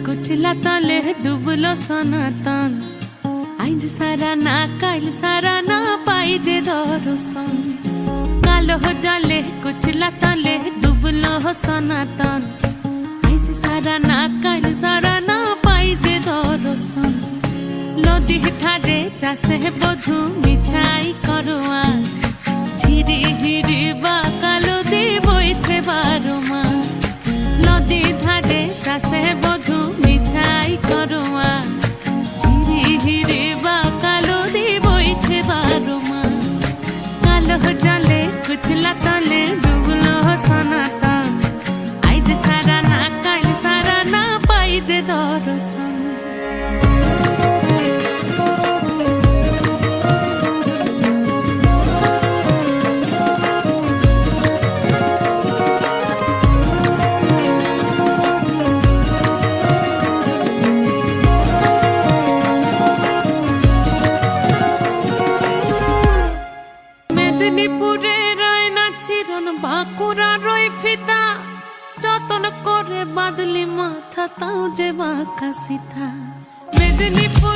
कुचला तले डुबलो सनातन आइज सारा ना काल सारा ना पाई जे दर्शन कालो जाले कुचला तले डुबलो सनातन आइज सारा ना काल सारा ना पाई जे दर्शन नदी थारे चाषे बधु मिठाई करुआ झिरी हिरी बा कालो दी बइछे 12 मास नदी धारे चाषे बधु मिठाई करुआ झिरी हिरी बा कालो दी बइछे 12 मास कालो जाले कुचला तले डुबलो सनातन आइज सारा ना काल सारा ना पाई जे दर्शन মেদিনীপুরে রায়না ছিরন বাঁকুড়া রই ফিতা যতন করে বাদলি মাথা তাও যে বাঁকা সিথা মেদিনীপুর